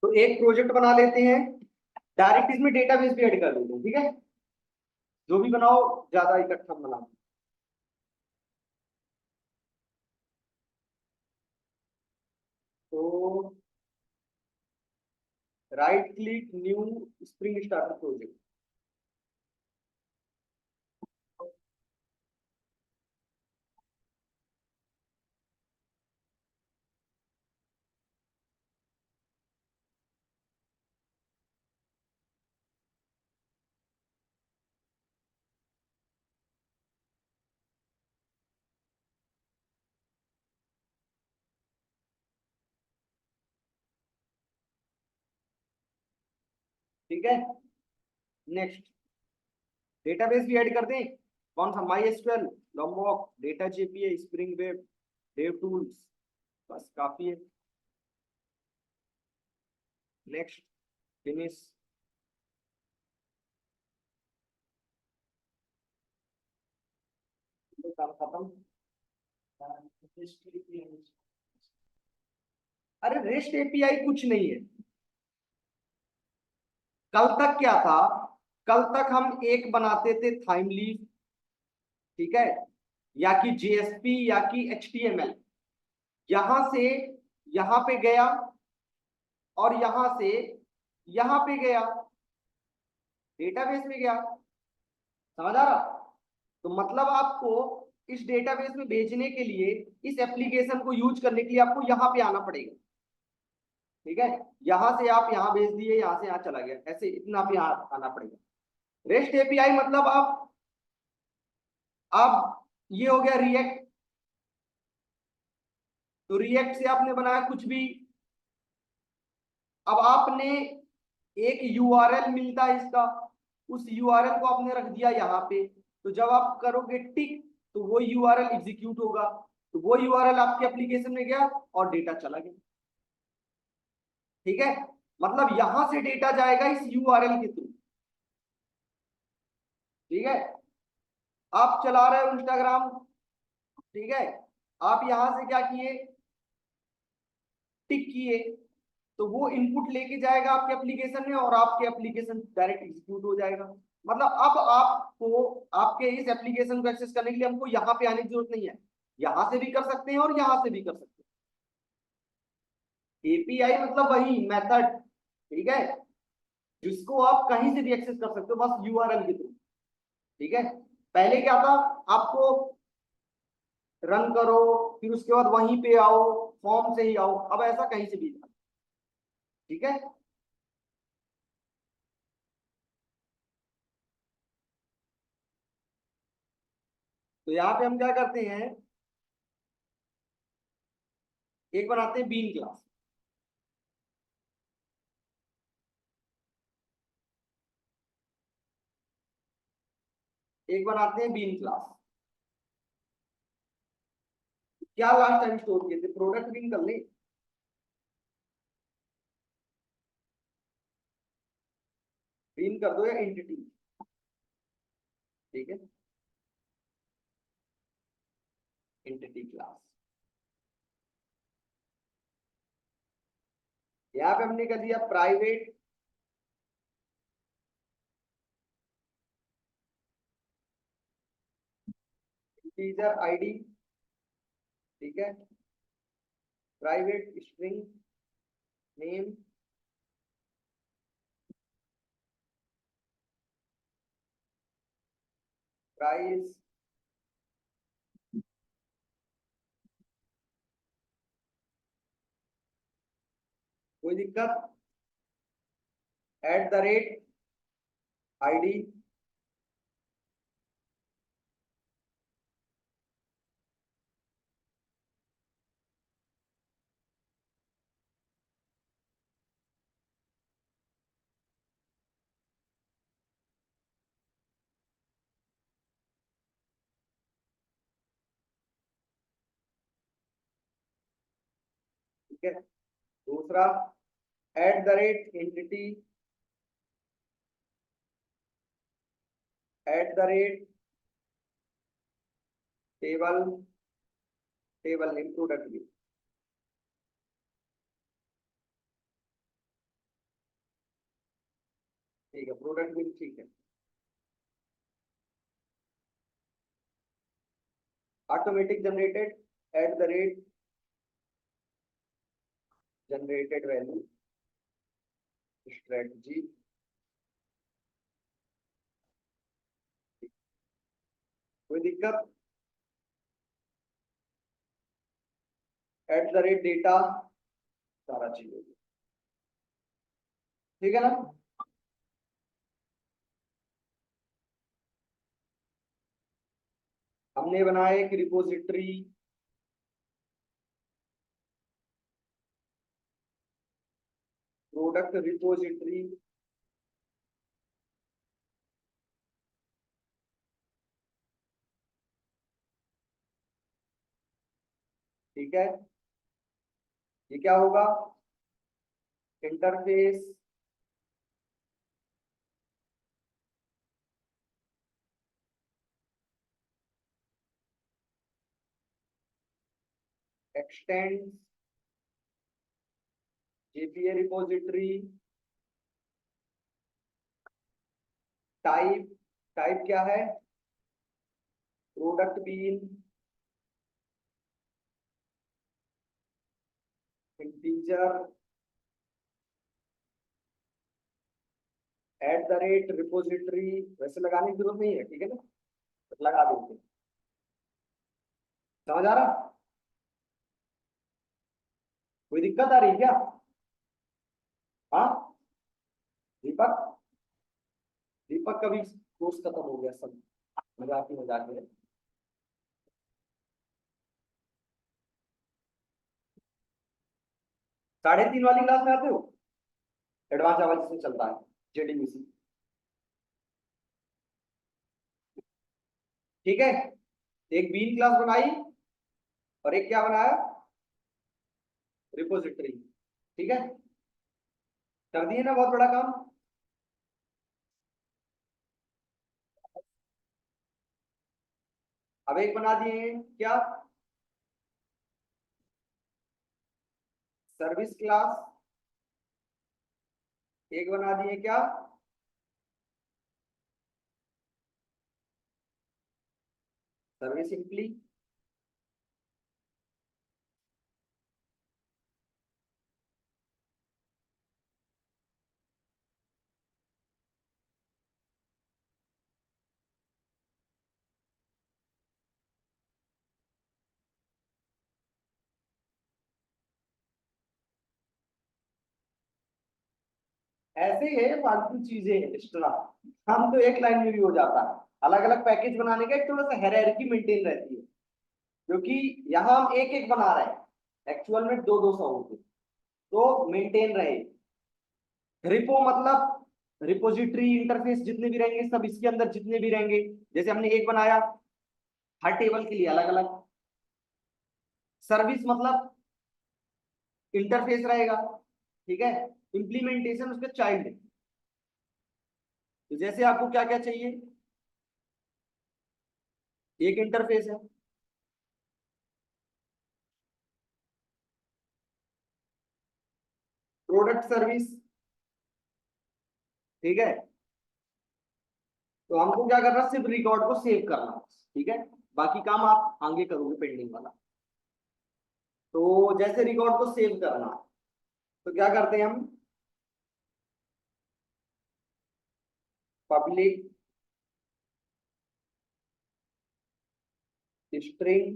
तो एक प्रोजेक्ट बना लेते हैं, डायरेक्ट इसमें डेटाबेस भी ऐड कर देते हैं, ठीक है। जो भी बनाओ ज्यादा इकट्ठा बना। तो right click new spring starter project. ठीक है, नेक्स्ट डेटाबेस भी ऐड कर दें। कौन सा? My SQL, लॉम्बॉक, data JPA, spring web, dev tools, बस काफी है। Next, finish. काम खत्म। अरे रेस्ट एपीआई कुछ नहीं है। कल तक क्या था? कल तक हम एक बनाते थे थाइम लीफ, ठीक है, या कि जेएसपी या कि एचटीएमएल। यहां से यहां पे गया और यहां से यहां पे गया, डेटाबेस में गया। समझ आ रहा? तो मतलब आपको इस डेटाबेस में भेजने के लिए, इस एप्लीकेशन को यूज करने के लिए आपको यहाँ पे आना पड़ेगा, ठीक है। यहां से आप यहाँ भेज दिए, यहाँ से यहाँ चला गया, ऐसे इतना आप यहाँ आना पड़ेगा। रेस्ट एपीआई मतलब आप ये हो गया रिएक्ट। तो रिएक्ट से आपने बनाया कुछ भी। अब आपने एक यूआरएल मिलता है इसका, उस यूआरएल को आपने रख दिया यहाँ पे। तो जब आप करोगे टिक तो वो यूआरएल एग्जीक्यूट होगा। तो वो यूआरएल आपके एप्लीकेशन में गया और डेटा चला गया, ठीक है। मतलब यहां से डेटा जाएगा इस यूआरएल के थ्रू, ठीक है। आप चला रहे हो इंस्टाग्राम, ठीक है, आप यहां से क्या किए, टिक किए, तो वो इनपुट लेके जाएगा आपके एप्लीकेशन में और आपके एप्लीकेशन डायरेक्ट एग्जीक्यूट हो जाएगा। मतलब अब आपको आपके इस एप्लीकेशन को एक्सेस करने के लिए हमको यहाँ पे आने की जरूरत नहीं है। यहां से भी कर सकते हैं और यहां से भी कर सकते हैं। एपीआई मतलब वही मेथड, ठीक है, जिसको आप कहीं से भी एक्सेस कर सकते हो, बस यूआरएल के थ्रू, ठीक है। पहले क्या था, आपको रन करो, फिर उसके बाद वहीं पे आओ, फॉर्म से ही आओ। अब ऐसा कहीं से भी, ठीक है। तो यहाँ पे हम क्या करते हैं, एक बनाते हैं बीन क्लास। एक बनाते हैं बीन क्लास। क्या लास्ट टाइम स्टोर किए थे? प्रोडक्ट बीन कर ले, बीन कर दो या एंटिटी, ठीक है, एंटिटी क्लास। यहाँ पे हमने कर दिया प्राइवेट इंटीजर आईडी, ठीक है, प्राइवेट स्ट्रिंग नेम, प्राइस, कोई दिक्कत, एट द रेट आईडी, ठीक है। दूसरा, eight the rate entity, eight the rate table, table name product भी, ठीक है, प्रोडक्ट बिल ठीक है। Automatic generated at the rate generated value strategy, कोई दिक्कत? एट द रेट डेटा, सारा चीज होगी, ठीक है ना। हमने बनाया एक रिपोजिटरी, प्रोडक्ट रिपोजिटरी, ठीक है। ये क्या होगा? Interface extend JPA repository, type, type क्या है? Product bean integer at the rate repository, वैसे लगाने की जरूरत नहीं है, ठीक है ना, तो लगा देते हैं। समझ आ रहा? कोई दिक्कत आ रही है क्या? हाँ दीपक, दीपक का भी कोर्स खत्म हो गया सब, मजाक ही मजाक में। 3:30 वाली क्लास में आते हो? एडवांस आवाज जिसमें चलता है, जेडीबीसी, ठीक है। एक बीन क्लास बनाई और एक क्या बनाया? रिपोजिटरी, ठीक है। कर दिए ना बहुत बड़ा काम। अब एक बना दिए क्या? सर्विस क्लास, एक बना दिए क्या? सर्विस सिंपली, ऐसे ही है फालतू चीजें एक्स्ट्रा। हम तो एक लाइन में भी हो जाता है। अलग अलग पैकेज बनाने का एक थोड़ा सा हायरार्की मेंटेन रहती है, क्योंकि यहाँ हम एक एक बना रहे हैं, एक्चुअल में दो दो सौ होते, तो मेंटेन रहे। रिपो मतलब रिपोजिटरी इंटरफेस जितने भी रहेंगे सब इसके अंदर जितने भी रहेंगे, जैसे हमने एक बनाया, हर टेबल के लिए अलग अलग। सर्विस मतलब इंटरफेस रहेगा, ठीक है। इंप्लीमेंटेशन उसके चाइल्ड है। तो जैसे आपको क्या क्या चाहिए, एक इंटरफेस है, प्रोडक्ट सर्विस, ठीक है। तो हमको क्या करना है, सिर्फ रिकॉर्ड को सेव करना, ठीक है। बाकी काम आप आगे करोगे पेंडिंग वाला। तो जैसे रिकॉर्ड को सेव करना, तो क्या करते हैं हम, public string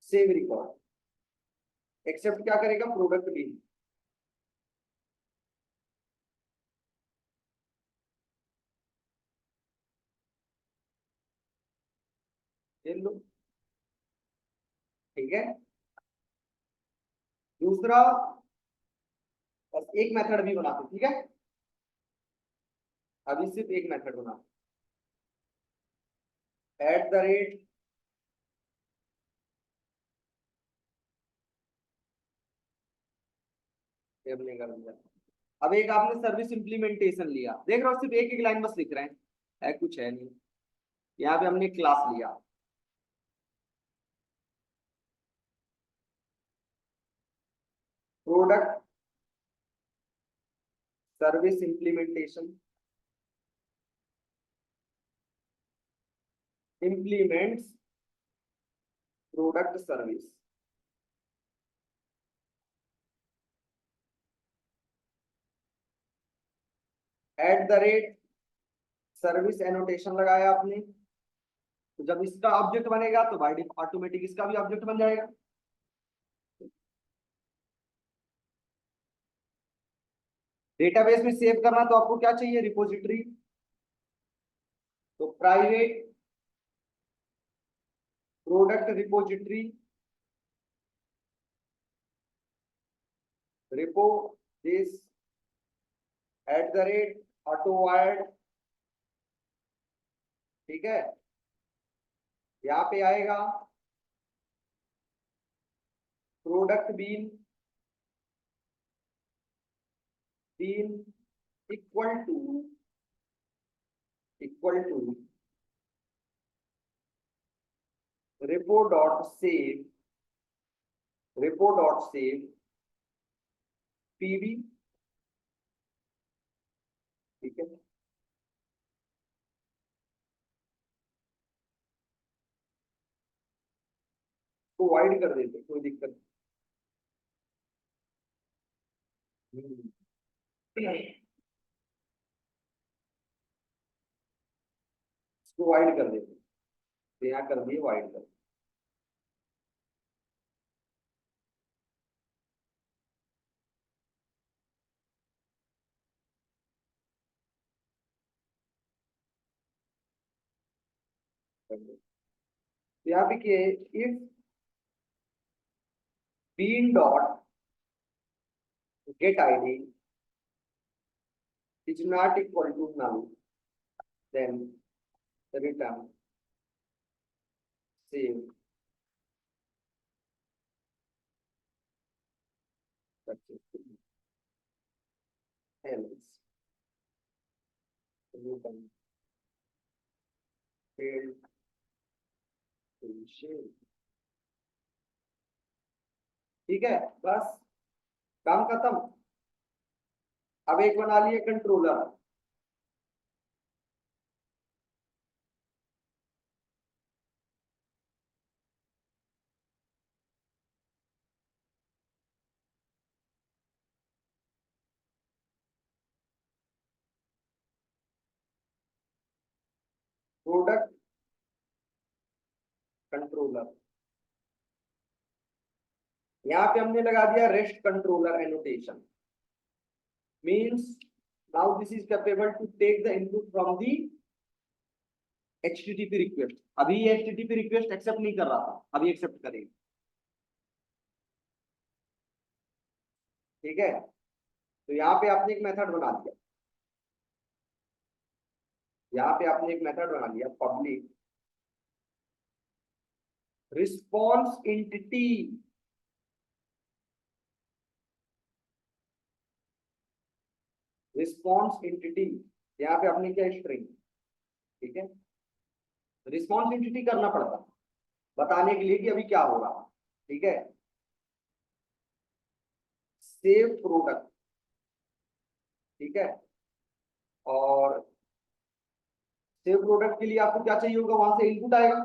save record, accept क्या करेगा, प्रोडक्ट भी। देख लो, ठीक है। दूसरा, बस एक मेथड भी बनाते, ठीक है। अभी सिर्फ एक मेथड बना, एट द रेट हमने कर दिया। अब एक आपने सर्विस इंप्लीमेंटेशन लिया, देख रहे हो सिर्फ एक एक लाइन बस लिख रहे हैं, है कुछ है नहीं। यहाँ पे हमने क्लास लिया, product service implementation, implements product service, @ service annotation लगाया आपने, तो जब इसका ऑब्जेक्ट बनेगा तो बाय ऑटोमेटिक इसका भी ऑब्जेक्ट बन जाएगा। डेटाबेस में सेव करना तो आपको क्या चाहिए, रिपोजिटरी, तो private product repository repo this @AutoWired, ठीक है। यहाँ पे आएगा product bean equal to repo.save pb, ठीक है। तो वाइड कर देते, कोई दिक्कत नहीं। इसको वाइड कर देते, तो यहाँ कर दिए वाइड कर। तो यहाँ पे क्या है, if bean dot get id is not equal to null, then return save successfully, else return failed to share, ठीक है। बस काम खत्म। अब एक बना लिए कंट्रोलर, प्रोडक्ट कंट्रोलर, यहाँ पे हमने लगा दिया rest controller annotation, means now this is capable to take the input from the HTTP request. अभी ये HTTP रिक्वेस्ट एक्सेप्ट नहीं कर रहा था, अभी एक्सेप्ट करेगा, ठीक है। तो यहाँ पे आपने एक मेथड बना दिया, यहाँ पे आपने एक मेथड बना लिया public response entity, response entity, यहाँ पे आपने क्या स्ट्रिंग, ठीक है। रिस्पॉन्स एंटिटी करना पड़ता बताने के लिए कि अभी क्या हो रहा, ठीक है। सेव प्रोडक्ट, ठीक है। और सेव प्रोडक्ट के लिए आपको क्या चाहिए होगा, वहां से इनपुट आएगा,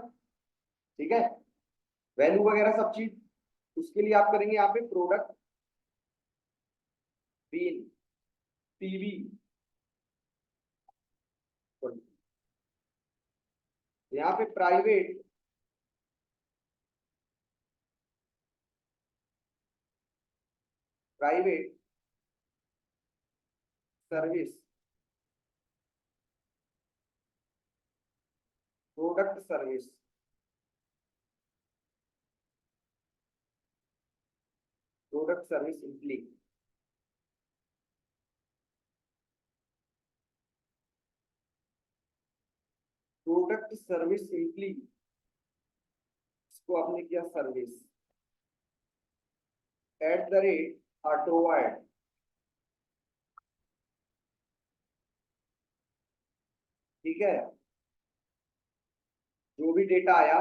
ठीक है, वैल्यू वगैरह सब चीज। उसके लिए आप करेंगे यहाँ पे प्रोडक्ट बीन पीवी, यहाँ पे private service product service, product service simply, product service simply, इसको आपने किया सर्विस @AutoWired, ठीक है। जो भी डेटा आया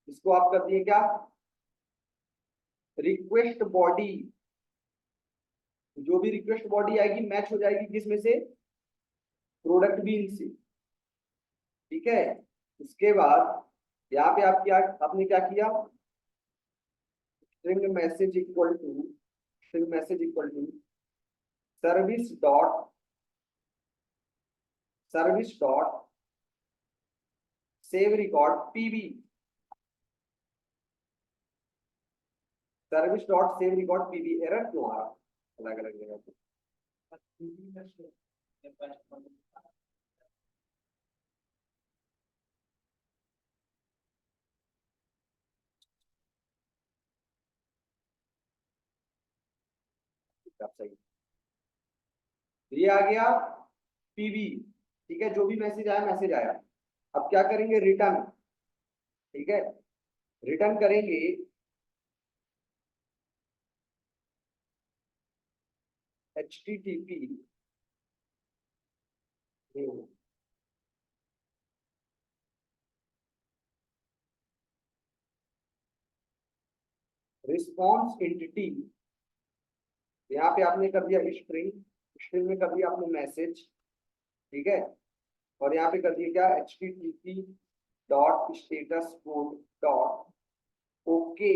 इसको आप कर दिए क्या, रिक्वेस्ट बॉडी जो भी रिक्वेस्ट बॉडी आएगी मैच हो जाएगी किसमें से, प्रोडक्ट बीन से। ठीक है, उसके बाद यहाँ पे आप क्या, आपने क्या किया, string message equal to, string message equal to service dot save record PB, service dot save record PB. Error क्यों आ रहा अलग अलग जगह पे? सही, ये आ गया पीबी। ठीक है, जो भी मैसेज आया मैसेज आया। अब क्या करेंगे, रिटर्न। ठीक है, रिटर्न करेंगे http रिस्पॉन्स एंटिटी, यहाँ पे आपने कर दिया स्ट्रिंग, स्ट्रिंग में कर दिया आपने मैसेज। ठीक है, और यहाँ पे कर दिया क्या, http dot status code dot okay.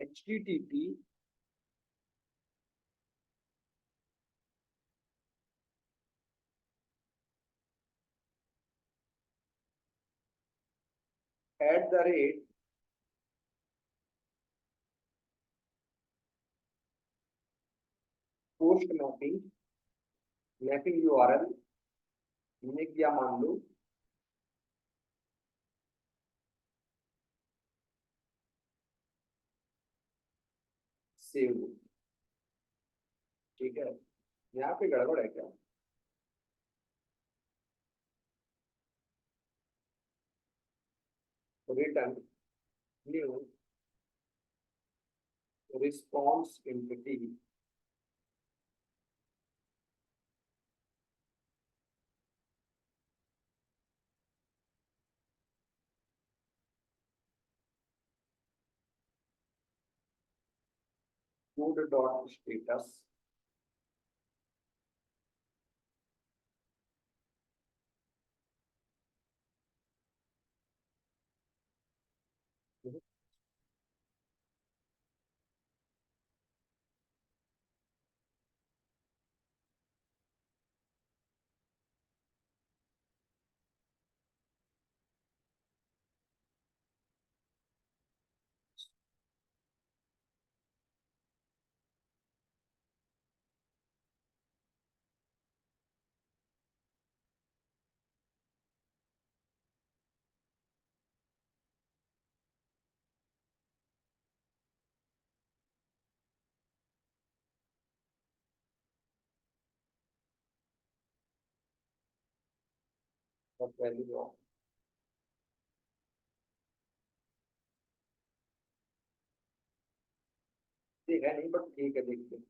http @ post mapping, mapping URL मैंने किया मान लो सेव। ठीक है, यहाँ पे गड़बड़ है क्या, return new response entity code dot status. Value ठीक है नहीं, बट ठीक है, देखते हैं।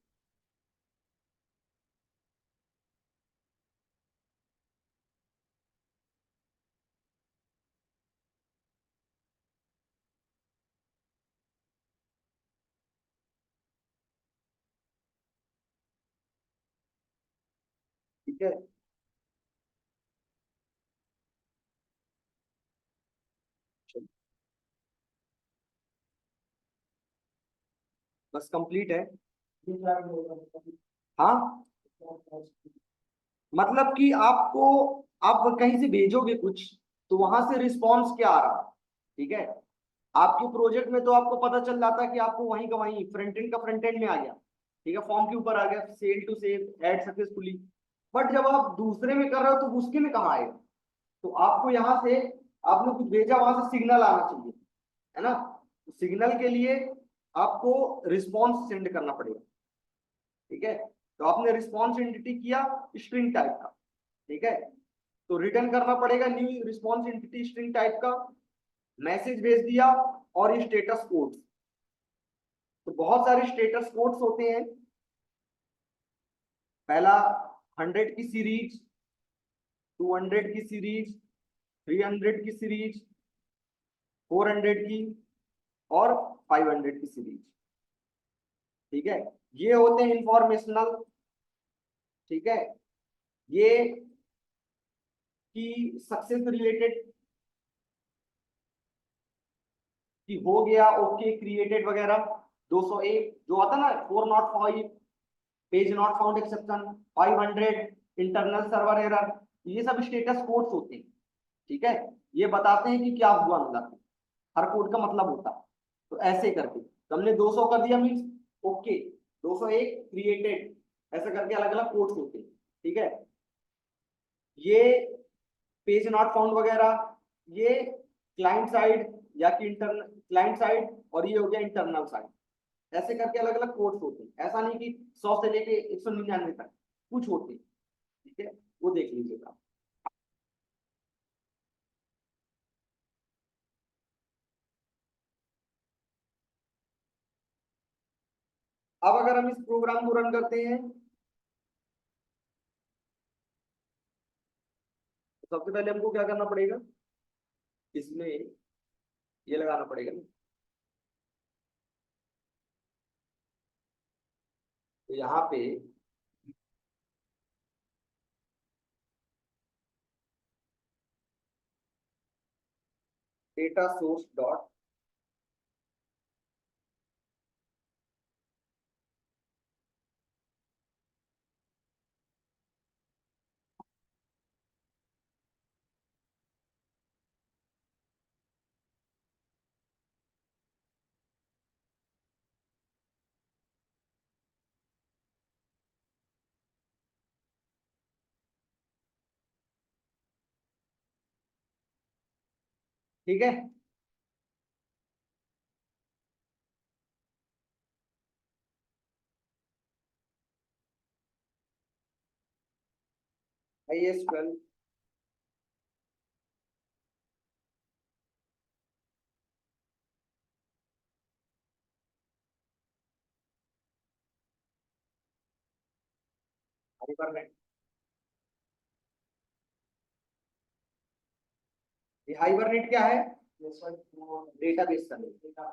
ठीक है, चलो, बस कंप्लीट है। हाँ, मतलब कि आपको, आप कहीं से भेजोगे कुछ तो वहां से रिस्पॉन्स क्या आ रहा है। ठीक है, आपके प्रोजेक्ट में तो आपको पता चल जाता है कि आपको वहीं का वहीं फ्रंट एंड का फ्रंट एंड में आ गया। ठीक है, फॉर्म के ऊपर आ गया, sell to save add successfully. But जब आप दूसरे में कर रहे हो तो उसके में कहाँ आएगा, तो आपको यहाँ से, आपने कुछ भेजा वहां से सिग्नल आना चाहिए, है ना। सिग्नल के लिए आपको रिस्पॉन्स सेंड करना पड़ेगा। ठीक है, तो आपने रिस्पॉन्स एंटिटी किया स्ट्रिंग टाइप का। ठीक है, तो रिटर्न करना पड़ेगा new response entity string type का, मैसेज भेज दिया, और ये स्टेटस कोड्स। तो बहुत सारे स्टेटस कोड्स होते हैं, पहला 100 की सीरीज, 200 की सीरीज, 300 की सीरीज, 400 की और 500 की सीरीज। ठीक है, ये होते हैं इंफॉर्मेशनल। ठीक है, ये की सक्सेस रिलेटेड कि हो गया, ओके, क्रिएटेड वगैरह। 201 जो आता ना 405 page not found exception, 500 internal server error, ये सब स्टेटस कोड्स होते हैं। ठीक है, ये बताते हैं कि क्या हुआ, मतलब हर कोड का मतलब होता है। तो ऐसे करके तो हमने 200 कर दिया मीन्स ओके, 201 क्रिएटेड, ऐसा करके अलग अलग कोड्स होते हैं। ठीक है, ये पेज नॉट फाउंड वगैरह ये क्लाइंट साइड या कि इंटरनल क्लाइंट साइड, और ये हो गया इंटरनल साइड। ऐसे करके अलग अलग कोड्स होते हैं, ऐसा नहीं कि 100 से लेके 199 तक, कुछ होते हैं। ठीक है, वो देख लीजिएगा। अब अगर हम इस प्रोग्राम को रन करते हैं तो सबसे पहले हमको क्या करना पड़ेगा, इसमें ये लगाना पड़ेगा ना। तो यहाँ पे डेटा सोर्स डॉट, ठीक है। IS12 हाइबरनेट, ये हाइबरनेट क्या है, डेटाबेस का।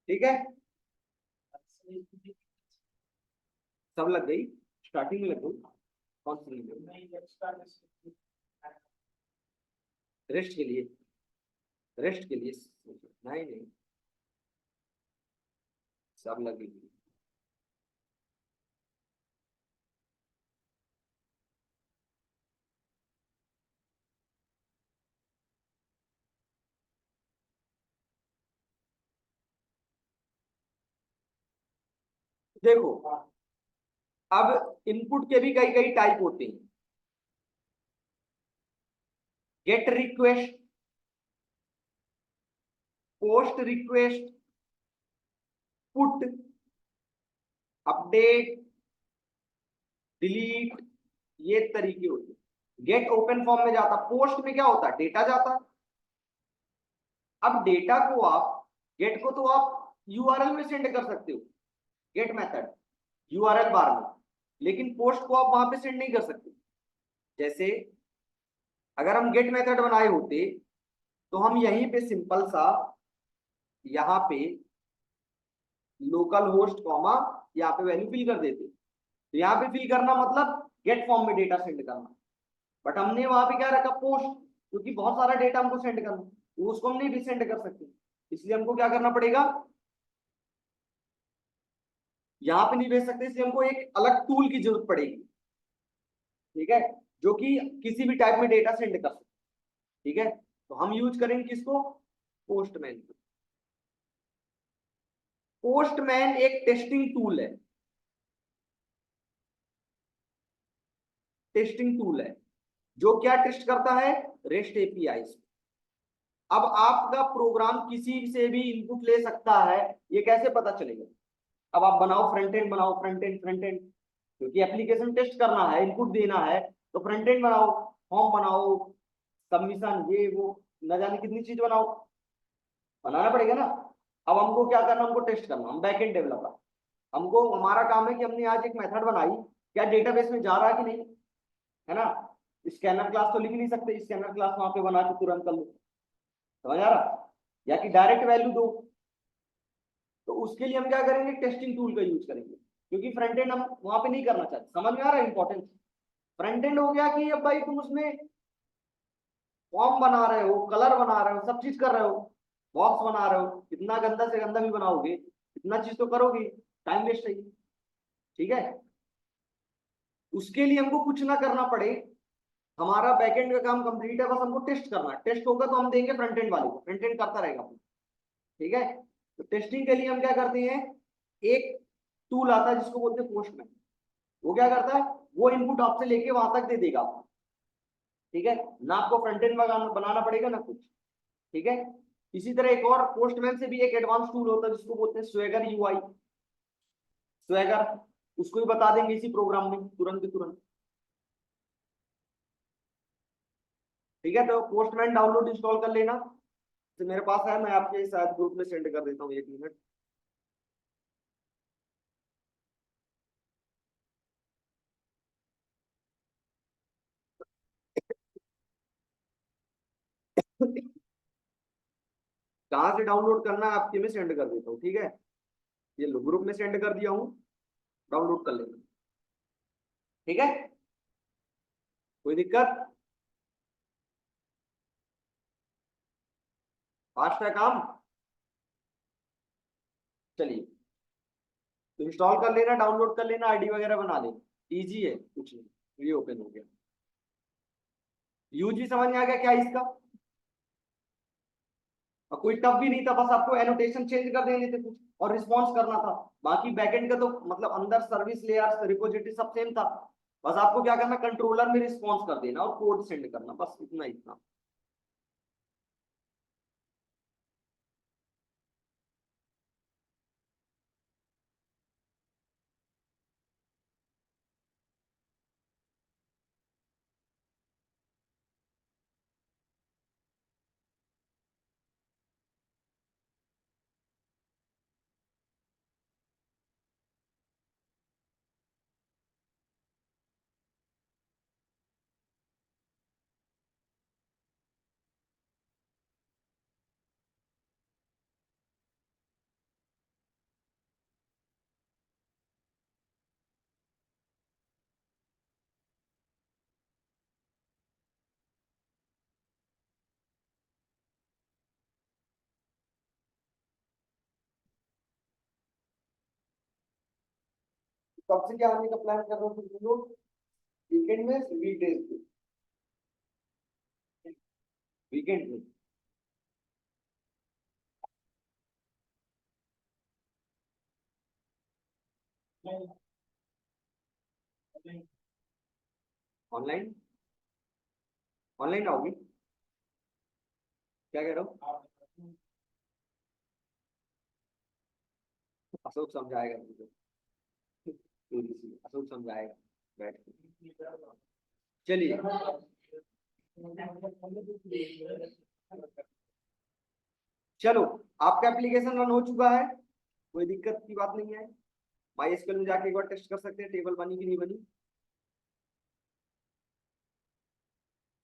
ठीक है, सब लग गई, स्टार्टिंग में लग गई, कौन सी लग गई, रेस्ट के लिए, रेस्ट के लिए, नहीं नहीं, सब लगी। देखो, अब इनपुट के भी कई कई टाइप होते हैं, gate request, post request, put, update, delete, ये तरीके होते हैं। गेट ओपन फॉर्म में जाता, पोस्ट में क्या होता है, डेटा जाता। अब डेटा को आप, गेट को तो आप यूआरएल में सेंड कर सकते हो, गेट मेथड यूआरएल बार में, लेकिन पोस्ट को आप वहां पे सेंड नहीं कर सकते। जैसे अगर हम गेट मेथड बनाए होते तो हम यहीं पे सिंपल सा, यहाँ पे लोकल होस्ट कॉमा, यहाँ पे वैल्यू फिल कर देते। तो यहाँ पे फिल करना मतलब गेट फॉर्म में डेटा सेंड करना, बट हमने वहां पे क्या रखा, पोस्ट, क्योंकि बहुत सारा डेटा हमको सेंड करना, तो उसको हम नहीं भी सेंड कर सकते, इसलिए हमको क्या करना पड़ेगा, यहाँ पे नहीं भेज सकते, इसलिए हमको एक अलग टूल की जरूरत पड़ेगी। ठीक है, जो कि किसी भी टाइप में डेटा सेंड कर सकते। ठीक है, तो हम यूज करेंगे किसको, पोस्टमैन। पोस्टमैन एक टेस्टिंग टूल है, टेस्टिंग टूल है जो क्या टेस्ट करता है, रेस्ट एपीआई। अब आपका प्रोग्राम किसी से भी इनपुट ले सकता है, ये कैसे पता चलेगा? अब आप बनाओ फ्रंट एंड, बनाओ फ्रंट एंड, फ्रंट एंड, क्योंकि एप्लीकेशन टेस्ट करना है, इनपुट देना है, तो फ्रंट एंड बनाओ, फॉर्म बनाओ, सबमिशन, ये वो, न जाने कितनी चीज बनाओ, बनाना पड़ेगा ना। अब हमको क्या करना, हमको टेस्ट करना, हम बैक एंड डेवलपर, हमको हमारा काम है कि हमने आज एक मेथड बनाई, क्या डेटाबेस में जा रहा है कि नहीं, है ना। स्कैनर क्लास तो लिख नहीं सकते, स्कैनर क्लास वहां पे बना के तुरंत कर लो, समझ आ रहा, या कि डायरेक्ट वैल्यू दो। तो उसके लिए हम क्या करेंगे, टेस्टिंग टूल का यूज करेंगे, क्योंकि फ्रंट एंड हम वहां पे नहीं करना चाहते। समझ में आ रहा है इंपॉर्टेंस? फ्रंट एंड हो गया कि अब भाई तुम उसमें फॉर्म बना रहे हो, कलर बना रहे हो, सब चीज कर रहे हो, बॉक्स बना रहे हो, इतना गंदा से गंदा भी बनाओगे, इतना चीज तो करोगे, टाइम वेस्ट है, ठीक है। उसके लिए हमको कुछ ना करना पड़े, हमारा बैकएंड का काम कंप्लीट है, बस हमको टेस्ट करना है, टेस्ट होगा तो हम देंगे फ्रंट एंड वाले को, फ्रंट एंड करता रहेगा, ठीक है। तो टेस्टिंग के लिए हम क्या करते हैं, एक टूल आता है जिसको बोलते हैं पोस्टमैन, वो क्या करता है, वो इनपुट आपसे लेके वहां तक दे देगा आपको, ठीक है, ना आपको फ्रंट एंड बनाना पड़ेगा ना कुछ, ठीक है। इसी तरह एक और पोस्टमैन से भी एक एडवांस टूल होता है जिसको बोलते हैं स्वेगर यूआई, स्वेगर, उसको भी बता देंगे इसी प्रोग्राम में तुरंत के तुरंत, ठीक है। तो पोस्टमैन डाउनलोड इंस्टॉल कर लेना, तो मेरे पास है, मैं आपके साथ ग्रुप में सेंड कर देता हूँ, 1 मिनट। कहाँ से डाउनलोड करना है आपके में सेंड कर देता हूँ, ठीक है। ये लो ग्रुप में सेंड कर दिया हूँ, डाउनलोड कर लेना, ठीक है। कोई दिक्कत? फास्ट है काम, चलिए। तो इंस्टॉल कर लेना, डाउनलोड कर लेना, आईडी वगैरह बना लेना, इजी है, कुछ नहीं, ये ओपन हो गया। यूज भी समझ में आ गया क्या इसका? और कोई टफ भी नहीं था, बस आपको एनोटेशन चेंज कर देने थे कुछ, और रिस्पॉन्स करना था। बाकी बैकएंड का तो मतलब अंदर सर्विस लेयर, रिपोजिटरी सब सेम था, बस आपको क्या करना, कंट्रोलर में रिस्पॉन्स कर देना और कोड सेंड करना, बस इतना ही था। कब से क्या आने का प्लान कर रहे हो तुम लोग? वीकेंड में, वीकडेज में? वीकेंड में। ऑनलाइन, ऑनलाइन आओगी? क्या कह रहे हो? अशोक समझाएगा मुझे, थोड़ी सी अशोक समझाएगा बैठ के। चलिए, चलो, आपका एप्लीकेशन रन हो चुका है, कोई दिक्कत की बात नहीं है। माई एसक्यूएल में जाके एक बार टेस्ट कर सकते हैं टेबल बनी कि नहीं बनी।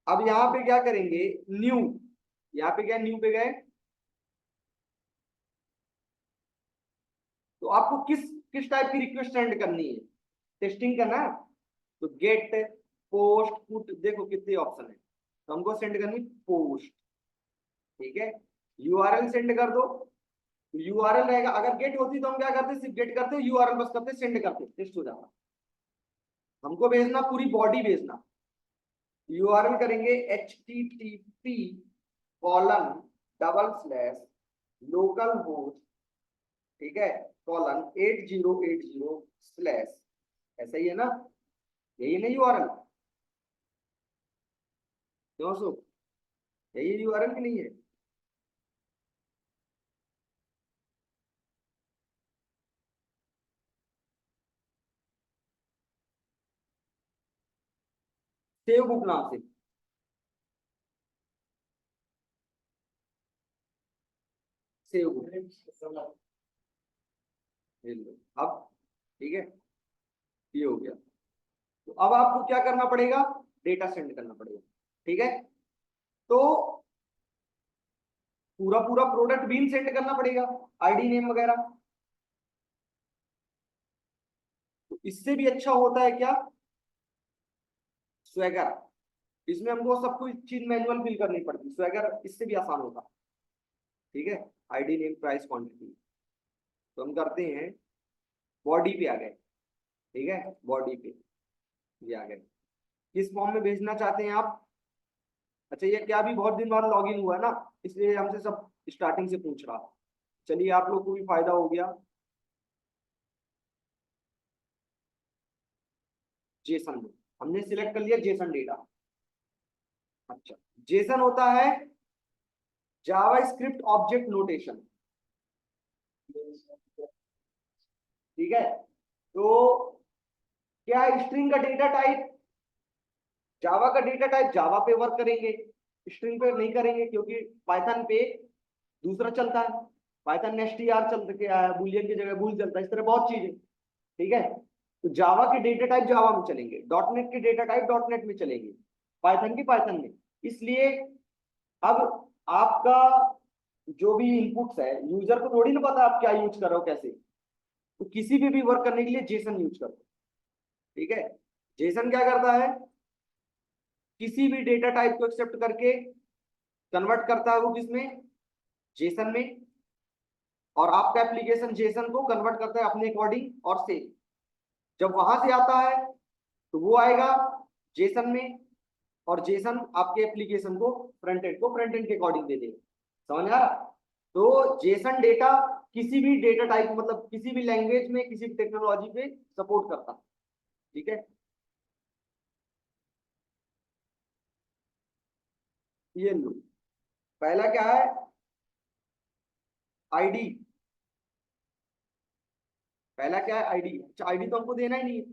अब यहाँ पे क्या करेंगे, न्यू, यहाँ पे क्या, न्यू पे गए, तो आपको किस टाइप की रिक्वेस्ट सेंड करनी है, टेस्टिंग करना है, तो गेट, पोस्ट, पुट, देखो कितने ऑप्शन है, तो हमको सेंड करनी पोस्ट, ठीक है। यूआरएल सेंड कर दो, यूआरएल रहेगा, अगर गेट होती तो हम क्या करते, सिर्फ गेट करते, यूआरएल बस करते, सेंड करते, टेस्ट हो जाता। हमको भेजना पूरी बॉडी भेजना, यूआरएल करेंगे http colon double slash local host, ठीक है, कॉलन 8080 स्लैश, ऐसा ही है ना, यही नहीं यूआरएल, क्यों सो, यही यूआरएल की नहीं है? सेव बुक नाम से। सेव बुक, अब ठीक है, ये हो गया। तो अब आपको क्या करना पड़ेगा, डेटा सेंड करना पड़ेगा। ठीक है, तो पूरा पूरा प्रोडक्ट बीन सेंड करना पड़ेगा, आईडी नेम वगैरह। तो इससे भी अच्छा होता है क्या, स्वैगर। इसमें हमको सब कुछ चीज मैनुअल फिल करनी पड़ती, स्वैगर इससे भी आसान होता। ठीक है, आईडी नेम प्राइस क्वांटिटी, तो हम करते हैं, बॉडी पे आ गए। ठीक है, बॉडी पे ये आ गए। किस फॉर्म में भेजना चाहते हैं आप। अच्छा, ये क्या भी बहुत दिन बाद लॉगिन हुआ है ना, इसलिए हमसे सब स्टार्टिंग से पूछ रहा। चलिए, आप लोग को भी फायदा हो गया। जेसन में हमने सिलेक्ट कर लिया, जेसन डेटा। अच्छा, जेसन होता है जावा स्क्रिप्ट ऑब्जेक्ट नोटेशन। ठीक है, तो क्या स्ट्रिंग का डेटा टाइप, जावा का डेटा टाइप जावा पे वर्क करेंगे, स्ट्रिंग पे नहीं करेंगे, क्योंकि पाइथन पे दूसरा चलता है। पाइथन ने str चल के आया, बुलियन की जगह बुल चलता है, इस तरह बहुत चीजें। ठीक है, तो जावा के डेटा टाइप जावा में चलेंगे, डॉट नेट के डेटा टाइप डॉट नेट में चलेंगे, पाइथन की पाइथन में। इसलिए अब आपका जो भी इनपुट्स है, यूजर को थोड़ी ना पता आप क्या यूज कर रहे हो कैसे, तो किसी भी वर्क करने के लिए जेसन यूज करो। ठीक है, जेसन क्या करता है, किसी भी डेटा टाइप को एक्सेप्ट करके कन्वर्ट करता है वो किसमें, जेसन में, और आपका एप्लीकेशन जेसन को कन्वर्ट करता है अपने अकॉर्डिंग, और से जब वहां से आता है तो वो आएगा जेसन में, और जेसन आपके एप्लीकेशन को, फ्रंट एंड को फ्रंट एंड के अकॉर्डिंग दे देगा। समझ आ रहा। तो जेसन डेटा किसी भी डेटा टाइप, मतलब किसी भी लैंग्वेज में, किसी भी टेक्नोलॉजी पे सपोर्ट करता। ठीक है, ये लो, पहला क्या है, आईडी। पहला क्या है, आईडी। अच्छा, आईडी तो हमको देना ही नहीं है,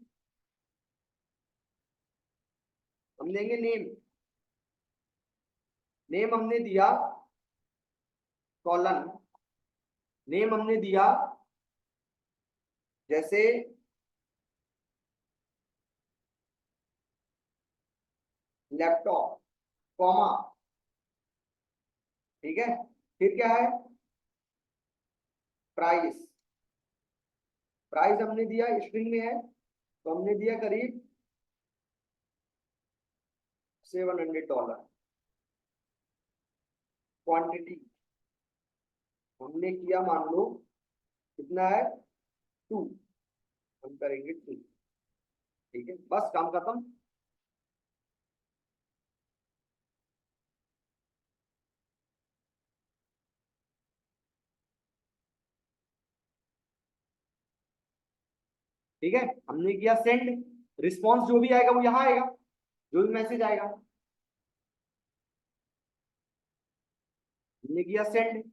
हम देंगे नेम। नेम हमने दिया कॉलन, नेम हमने दिया जैसे लैपटॉप, कॉमा। ठीक है, फिर क्या है, प्राइस। प्राइस हमने दिया, स्ट्रिंग में है, तो हमने दिया करीब $700। क्वांटिटी हमने किया, मान लो कितना है, 2, हम करेंगे 2। ठीक है, बस काम खत्म। ठीक है, हमने किया सेंड, रिस्पॉन्स जो भी आएगा वो यहाँ आएगा, जो भी मैसेज आएगा। हमने किया सेंड,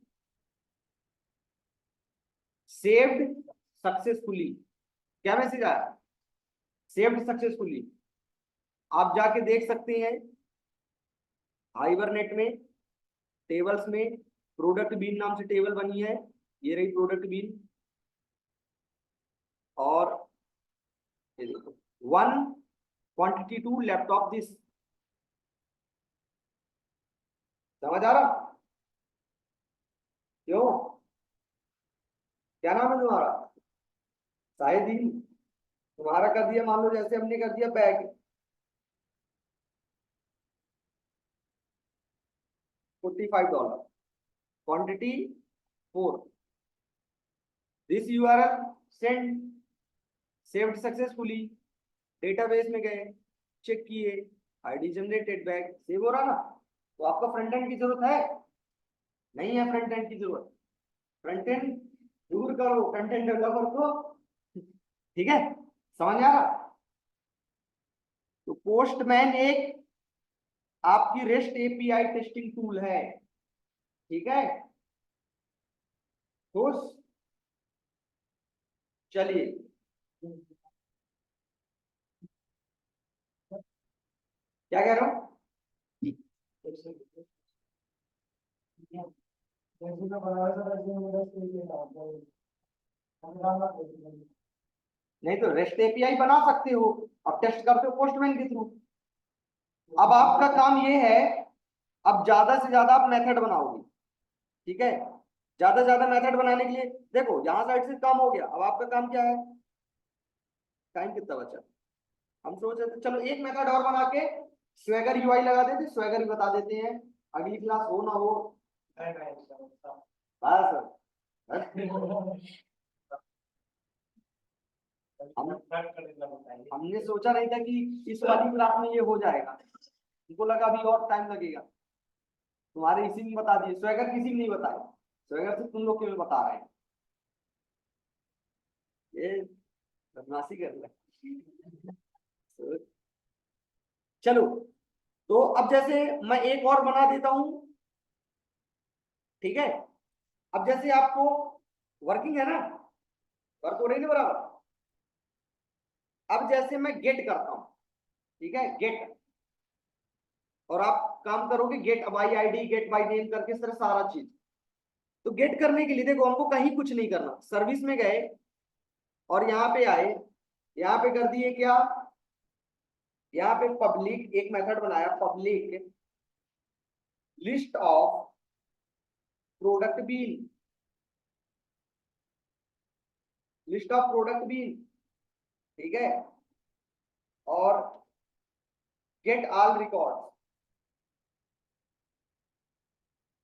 सेव्ड सक्सेसफुली। क्या मैसेज आया, सेव्ड सक्सेसफुली। आप जाके देख सकते हैं हाइबरनेट में, टेबल्स में, प्रोडक्ट बीन नाम से टेबल बनी है, ये रही प्रोडक्ट बीन। और ये देखो, 1 क्वांटिटी 2 लैपटॉप दिस। समझ आ रहा, क्यों, क्या नाम है तुम्हारा, शाहिदीन। तुम्हारा कर दिया, मान लो जैसे हमने कर दिया bag, $45, quantity 4, this URL send, saved successfully. Database में गए, चेक किए, आईडी जनरेटेड, बैग सेव हो रहा ना। तो आपको फ्रंट एंड की जरूरत है, नहीं है फ्रंट एंड की जरूरत, फ्रंट एंड दूर करो फ्रंट एंड डेवलपर को। ठीक है, समझ आ रहा। तो पोस्टमैन एक आपकी रेस्ट एपीआई टेस्टिंग टूल है। ठीक है, खुश, चलिए। क्या कह रहे हो? नहीं तो रेस्ट एपीआई बना सकते हो, अब टेस्ट करते हो पोस्टमैन के थ्रू। अब आपका काम ये है, अब ज्यादा से ज्यादा आप मेथड बनाओगे, ठीक है। ज्यादा से ज्यादा मेथड बनाने के लिए देखो यहाँ साइड से काम हो गया, अब आपका काम क्या है, टाइम कितना बचा, हम सोच रहे थे चलो एक मेथड और बना के स्वैगर यूआई लगा देते, स्वैगर भी बता देते हैं, अगली क्लास हो ना हो। बस हमने सोचा नहीं था कि इस वाली क्लास में ये हो जाएगा, हमको लगा अभी और टाइम लगेगा। तुम्हारे इसी में बता दिए, स्वैगर किसी में नहीं बताया, स्वैगर से तुम लोग क्यों बता रहे हैं, ये बदमाशी कर रहे हैं। चलो, तो अब जैसे मैं एक और बना देता हूं, ठीक है। अब जैसे आपको वर्किंग है ना, वर्क हो रही है ना बराबर। अब जैसे मैं गेट करता हूं, ठीक है, गेट, और आप काम करोगे get by ID, get by name करके इस तरह सारा चीज। तो गेट करने के लिए देखो हमको कहीं कुछ नहीं करना, सर्विस में गए और यहाँ पे आए, यहाँ पे कर दिए क्या, यहाँ पे पब्लिक एक मेथड बनाया, public list of product bean, list of product bean, ठीक है, और गेट ऑल रिकॉर्ड।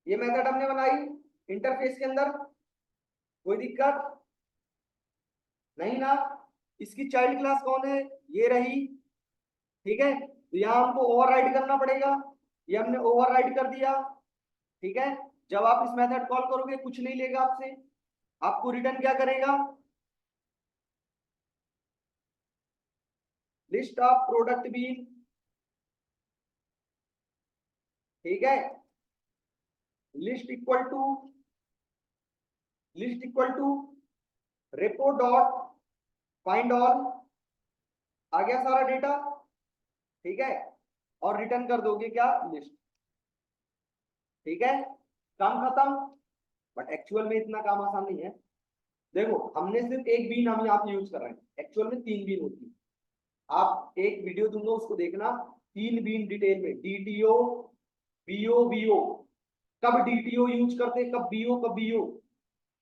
ये मेथड हमने बनाई इंटरफेस के अंदर, कोई दिक्कत नहीं ना। इसकी चाइल्ड क्लास कौन है, ये रही, ठीक है। तो यहाँ हमको ओवरराइड करना पड़ेगा, ये हमने ओवरराइड कर दिया, ठीक है। जब आप इस मेथड कॉल करोगे कुछ नहीं लेगा आपसे, आपको रिटर्न क्या करेगा, लिस्ट ऑफ प्रोडक्ट बीन, ठीक है, list equal to, list equal to repo dot find all, आ गया सारा डेटा, ठीक है, और रिटर्न कर दोगे क्या, लिस्ट, ठीक है, काम खत्म। बट एक्चुअल में इतना काम आसान नहीं है। देखो हमने सिर्फ एक बीन हम यहाँ पे यूज कर रहे हैं, एक्चुअल में 3 बीन होती है। आप एक वीडियो दूंगा उसको देखना, 3 बीन डिटेल में, डीटीओ, बीओ, बीओ, कब डीटीओ यूज करते, कब बीओ, कब बीओ,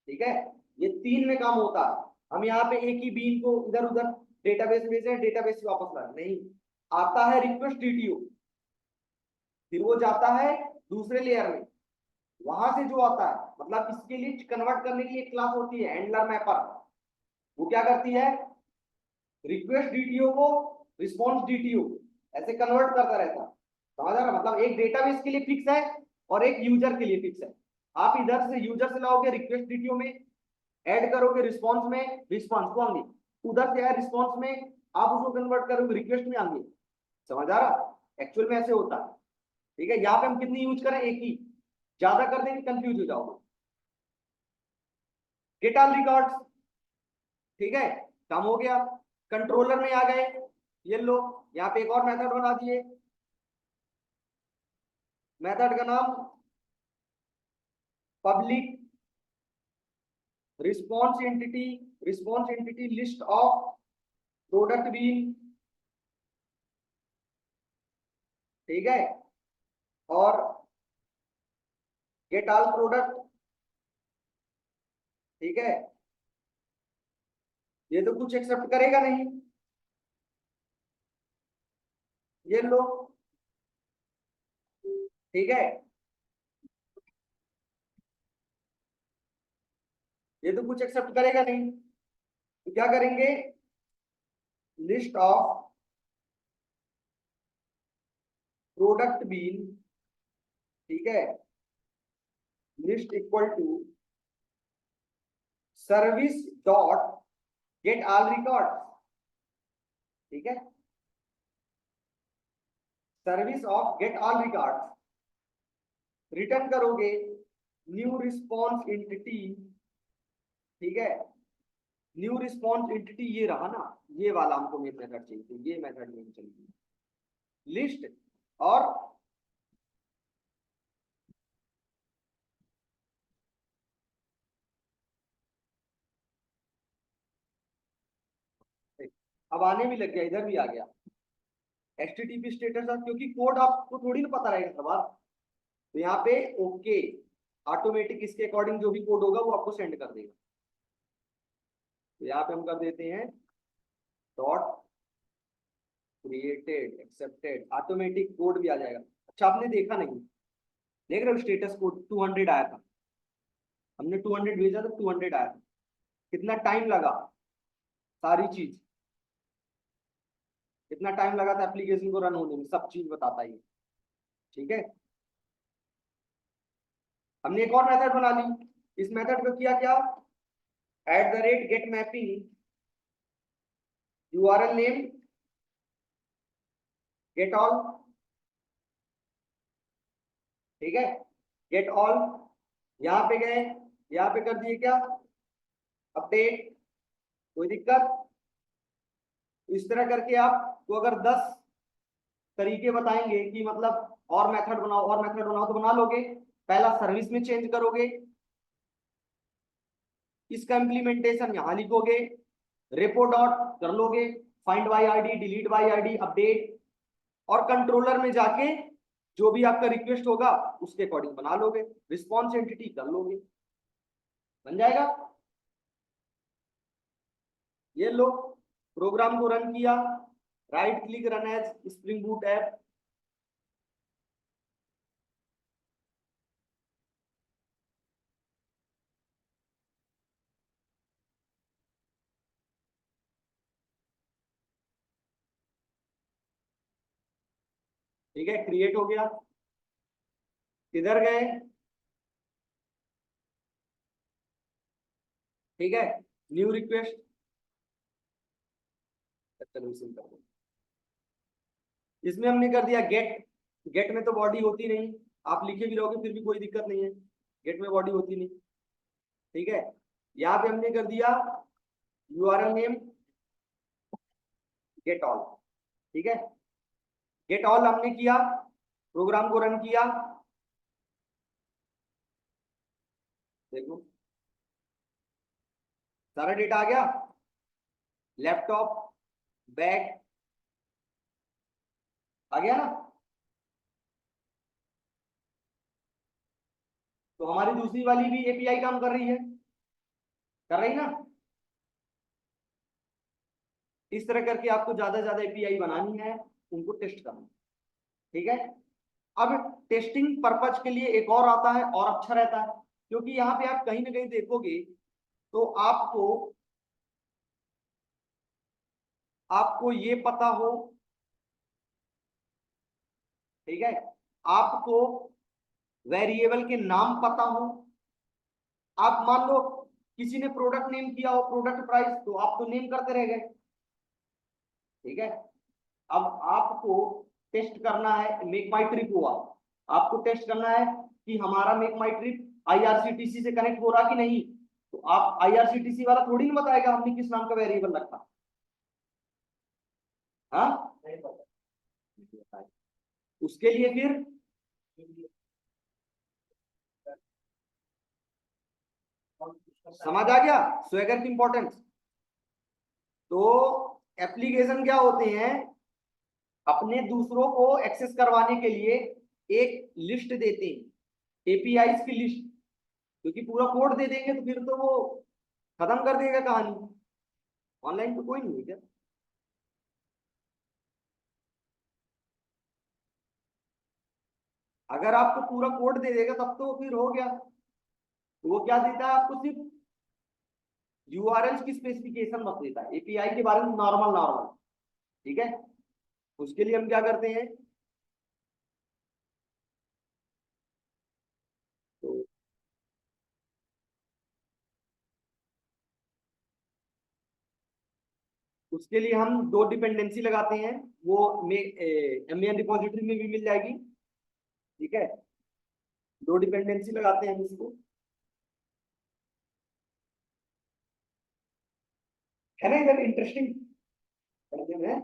ठीक है। ये 3 में काम होता है। हम यहाँ पे एक ही बीन को इधर उधर डेटाबेस में से डेटाबेस से वापस ला नहीं, आता है रिक्वेस्ट डीटीओ, फिर वो जाता है दूसरे लेयर में, वहां से जो आता है, मतलब इसके लिए कन्वर्ट करने की एक क्लास होती है हैंडलर मैपर, वो क्या करती है, रिक्वेस्ट डीटीओ को रिस्पॉन्स डीटीओ ऐसे कन्वर्ट करता रहता है। समझ आ रहा, मतलब एक डेटाबेस के लिए फिक्स है और एक यूजर के लिए फिक्स है। आप इधर से यूजर से लाओगे रिक्वेस्ट डीटीओ में, ऐड करोगे रिस्पॉन्स में, रिस्पॉन्स को आएंगे, उधर से आए रिस्पॉन्स में आप उसको कन्वर्ट करोगे रिक्वेस्ट में आएंगे। समझ आ रहा, एक्चुअल में ऐसे होता है, ठीक है। यहाँ पे हम कितनी यूज करें, एक ही, ज्यादा कर देंगे कंफ्यूज हो जाओगे। गेट ऑल रिकॉर्ड्स, ठीक है, काम हो गया। कंट्रोलर में आ गए, ये लो, यहाँ पे एक और मेथड बना दिए, मेथड का नाम public response entity, response entity list of product bean, ठीक है, और गेट ऑल प्रोडक्ट, ठीक है। ये तो कुछ एक्सेप्ट करेगा नहीं, ये लो, ठीक है, ये तो कुछ एक्सेप्ट करेगा नहीं, तो क्या करेंगे, लिस्ट ऑफ प्रोडक्ट बीन, ठीक है, list equal to service dot get all record, ठीक है, service of get all record, return करोगे न्यू रिस्पॉन्स एंटिटी, ठीक है, न्यू रिस्पॉन्स एंटिटी ये रहा ना, ये वाला हमको मेथड चाहिए, तो ये मेथड में चलिए, लिस्ट और अब आने भी लग गया, इधर भी आ गया HTTP स्टेटस, क्योंकि कोड आपको थोड़ी ना पता रहेगा सब बात। तो यहाँ पे ओके, ऑटोमेटिक इसके अकॉर्डिंग जो भी कोड होगा वो आपको सेंड कर देगा। तो यहाँ पे हम कर देते हैं dot created accepted, automatic code भी आ जाएगा। अच्छा आपने देखा नहीं, देख रहे हो स्टेटस कोड 200 आया था, हमने 200 भेजा तो 200 आया था। कितना टाइम लगा, सारी चीज कितना टाइम लगा था एप्लीकेशन को रन होने में, सब चीज बताता है। ठीक है, हमने एक और मेथड बना ली। इस मेथड को किया क्या, @get mapping URL name get all. ठीक है, गेट ऑल, यहाँ पे गए, यहाँ पे कर दिए क्या, अपडेट, कोई दिक्कत। इस तरह करके आपको अगर 10 तरीके बताएंगे कि मतलब और मेथड बनाओ और मेथड बनाओ तो बना लोगे। पहला सर्विस में चेंज करोगे, इसका इंप्लीमेंटेशन यहां लिखोगे, रेपो डॉट कर लोगे, find by ID, delete by ID, update, और कंट्रोलर में जाके जो भी आपका रिक्वेस्ट होगा उसके अकॉर्डिंग बना लोगे, रिस्पॉन्स एंटिटी कर लोगे, बन जाएगा। ये लो, प्रोग्राम को रन किया, right click run as spring boot app. ठीक है, क्रिएट हो गया। किधर गए, ठीक है, न्यू रिक्वेस्ट, चलो सिंपल, इसमें हमने कर दिया गेट। गेट में तो बॉडी होती नहीं, आप लिखे भी रहोगे फिर भी कोई दिक्कत नहीं है, गेट में बॉडी होती नहीं। ठीक है, यहाँ पे हमने कर दिया URL नेम गेट ऑल। ठीक है, गेट ऑल हमने किया, प्रोग्राम को रन किया, देखो सारा डेटा आ गया, लैपटॉप, बैग, आ गया ना। तो हमारी दूसरी वाली भी एपीआई काम कर रही है, कर रही ना। इस तरह करके आपको ज्यादा से ज्यादा एपीआई बनानी है, उनको टेस्ट करना। ठीक है, अब टेस्टिंग पर्पज के लिए एक और आता है और अच्छा रहता है, क्योंकि यहाँ पे आप कहीं ना कहीं देखोगे तो आपको आपको ये पता हो, ठीक है, आपको वेरिएबल के नाम पता हो। आप मान लो किसी ने प्रोडक्ट नेम किया हो, प्रोडक्ट प्राइस, तो आप तो नेम करते रह गए। ठीक है, अब आपको टेस्ट करना है, मेक माई ट्रिप हुआ, आपको टेस्ट करना है कि हमारा मेक माई ट्रिप IRCTC से कनेक्ट हो रहा कि नहीं। तो आप IRCTC वाला थोड़ी ना बताएगा हमने किस नाम का वेरिएबल रखा, हाँ नहीं बताएगा। उसके लिए फिर समझ आ गया स्वैगर की इंपॉर्टेंस। तो एप्लीकेशन क्या होते हैं, अपने दूसरों को एक्सेस करवाने के लिए एक लिस्ट देते हैं, एपीआई की लिस्ट, क्योंकि पूरा कोड दे देंगे तो फिर तो वो खत्म कर देगा कहानी, ऑनलाइन तो कोई नहीं है क्या। अगर आपको पूरा कोड दे देगा तब तो फिर हो गया। तो वो क्या देता है आपको, सिर्फ यूआरएल की स्पेसिफिकेशन मत देता है, एपीआई के बारे में नॉर्मल नॉर्मल। ठीक है, उसके लिए हम क्या करते हैं, तो उसके लिए हम दो डिपेंडेंसी लगाते हैं, वो एमएन रिपोजिटरी में भी मिल जाएगी। ठीक है, दो डिपेंडेंसी लगाते हैं इसको, है ना, इधर इंटरेस्टिंग करते हैं।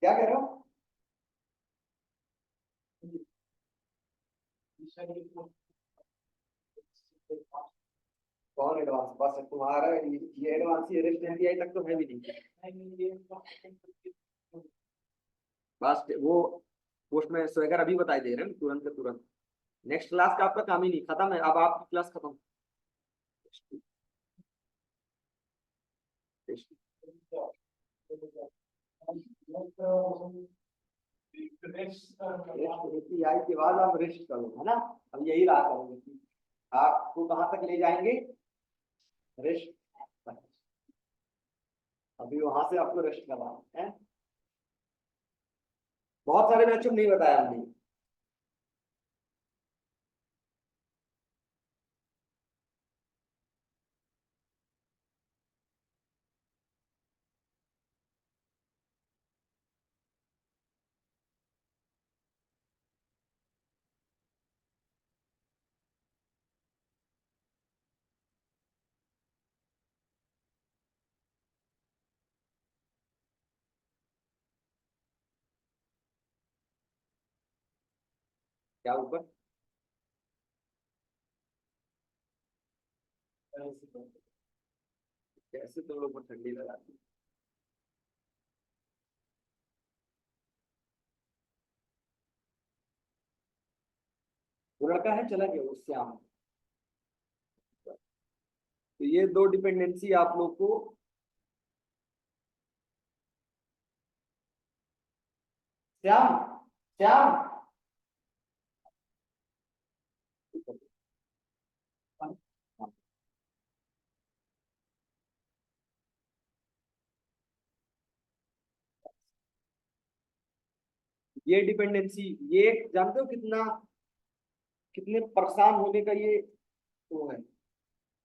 क्या कह रहे हो, कौन एडवांस? बस तुम्हारा ये एडवांस ये रेस्ट एनटीआई तक तो है भी नहीं। बस वो पोस्ट में स्वैगर अभी बताई दे रहे हैं तुरंत के तुरंत। नेक्स्ट क्लास का आपका काम ही नहीं, खत्म है, अब आपकी क्लास खत्म। आई के बाद आप रेस्ट करो, है ना? हम यही रहा करेंगे, आपको कहाँ तक ले जाएंगे? रेस्ट। अभी वहां से आपको रेस्ट करना है। बहुत सारे बैचों में नहीं बताया हमने। क्या ऊपर? कैसे तुम लोग को ठंडी लगाती? वो लड़का है चला गया उससे आम। तो ये दो डिपेंडेंसी आप लोग को श्याम, श्याम, ये डिपेंडेंसी, ये जानते हो कितना, कितने परेशान होने का ये वो है।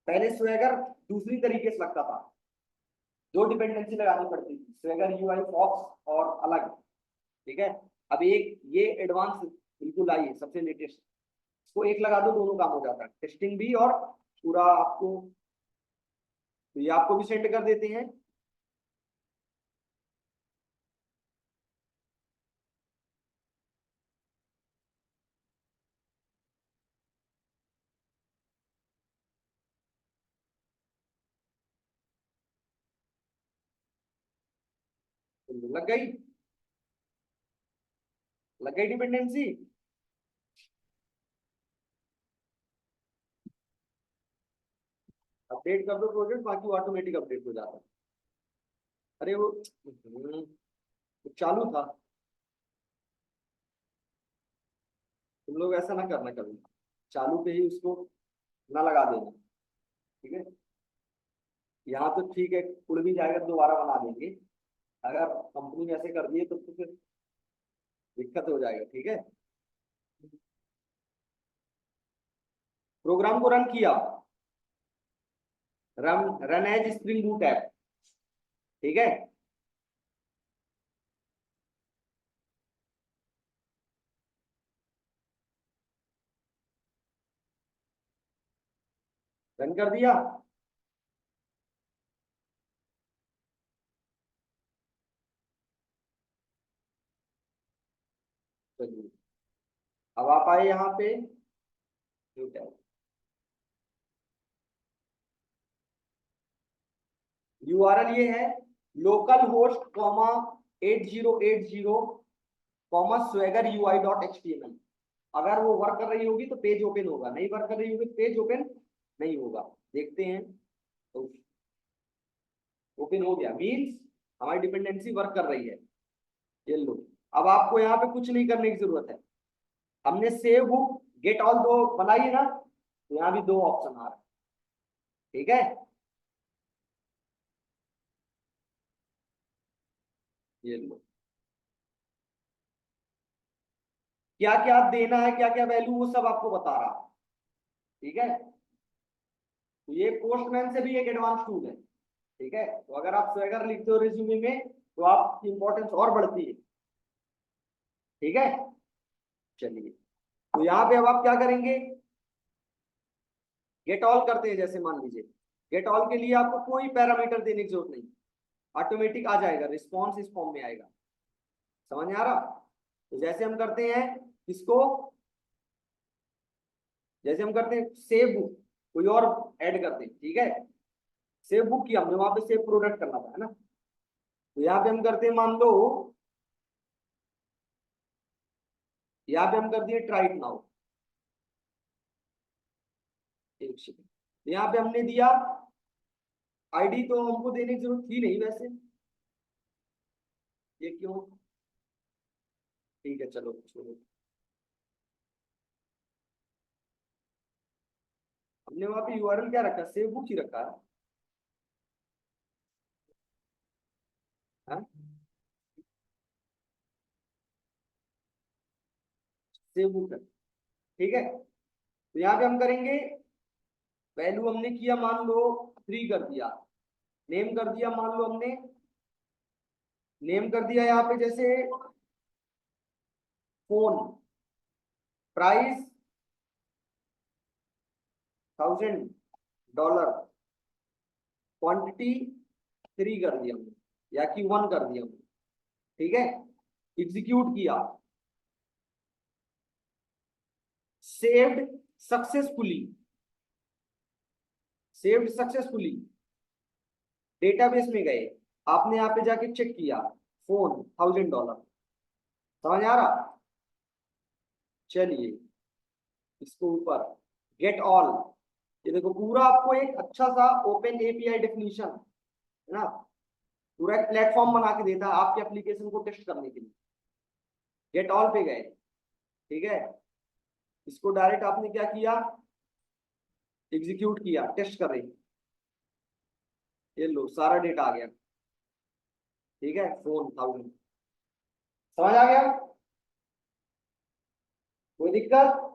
पहले स्वैगर दूसरी तरीके से लगता था, दो डिपेंडेंसी लगानी पड़ती थी, स्वैगर यूआई फॉक्स और अलग, ठीक है। अब एक ये एडवांस बिल्कुल आई है सबसे लेटेस्ट, इसको एक लगा दो, दोनों काम हो जाता है, टेस्टिंग भी और पूरा आपको। तो ये आपको भी सेंड कर देते हैं। तो लग गई डिपेंडेंसी। अपडेट कर दो प्रोजेक्ट, बाकी ऑटोमेटिक अपडेट हो जाता है। अरे वो वो चालू था, तुम लोग ऐसा ना करना कभी, चालू पे ही उसको ना लगा देना, ठीक है। यहाँ तो ठीक है, उड़ भी जाएगा, दोबारा बना देंगे। अगर कंपनी में ऐसे कर दिए तो फिर दिक्कत हो जाएगा, ठीक है। प्रोग्राम को रन किया, run as spring boot app, ठीक है। रन कर दिया। चलिए, अब आप आए यहाँ पे न्यू टैब। यूआरएल ये है, local host comma 8080 comma swagger UI dot HTML। अगर वो वर्क कर रही होगी तो पेज ओपन होगा, नहीं वर्क कर रही होगी तो पेज ओपन नहीं होगा। देखते हैं, तो ओपन हो गया, मीन्स हमारी डिपेंडेंसी वर्क कर रही है। ये लो, अब आपको यहाँ पे कुछ नहीं करने की जरूरत है। हमने सेव बुक गेट ऑल दो बनाई है ना, तो यहाँ भी दो ऑप्शन आ रहे हैं, ठीक है। ये लो, क्या क्या देना है, क्या क्या वैल्यू, वो सब आपको बता रहा है, ठीक है। तो ये पोस्टमैन से भी एक एडवांस टूल है, ठीक है। तो अगर आप स्वैगर लिखते हो रिज्यूमे में तो आपकी इंपॉर्टेंस और बढ़ती है, ठीक है। चलिए, तो यहाँ पे अब आप क्या करेंगे, गेट ऑल करते हैं, जैसे मान लीजिए गेट ऑल के लिए आपको कोई पैरामीटर देने की जरूरत नहीं, ऑटोमेटिक आ जाएगा, रिस्पॉन्स इस फॉर्म में आएगा। समझ में आ रहा? तो जैसे हम करते हैं इसको, जैसे हम करते हैं सेव बुक, कोई और ऐड करते हैं, ठीक है, सेव बुक किया हमने, वहां पे सेव प्रोडक्ट करना था, है ना। तो यहाँ पे हम करते हैं, मान लो यहाँ पे हम कर दिए ट्राई इट नाउ, एक सेकंड। यहाँ पे हमने दिया आईडी, तो हमको देने की जरूरत थी नहीं वैसे, ये क्यों, ठीक है चलो छोड़ो। हमने वहां पे यूआरएल क्या रखा, सेव बुक ही रखा है, हाँ? सेव बुक है, ठीक है। तो यहाँ पे हम करेंगे, वैल्यू हमने किया मान लो 3 कर दिया, नेम कर दिया मान लो हमने, नेम कर दिया यहाँ पे जैसे फोन, प्राइस $1000, क्वांटिटी 3 कर दिया हमने, या कि 1 कर दिया हमने, ठीक है। एग्जीक्यूट किया, saved successfully, saved successfully, database में गए, आपने यहाँ पे जाके चेक किया, फोन $1000, समझ आ रहा। चलिए इसको ऊपर गेट ऑल, ये देखो पूरा आपको एक अच्छा सा ओपन एपीआई डेफिनेशन, है ना, पूरा एक प्लेटफॉर्म बना के देता है आपके एप्लीकेशन को टेस्ट करने के लिए। गेट ऑल पे गए, ठीक है, इसको डायरेक्ट आपने क्या किया, एग्जीक्यूट किया, टेस्ट कर रहे हैं, ये लो सारा डेटा आ गया, ठीक है, फोन 1000, समझ आ गया, कोई दिक्कत।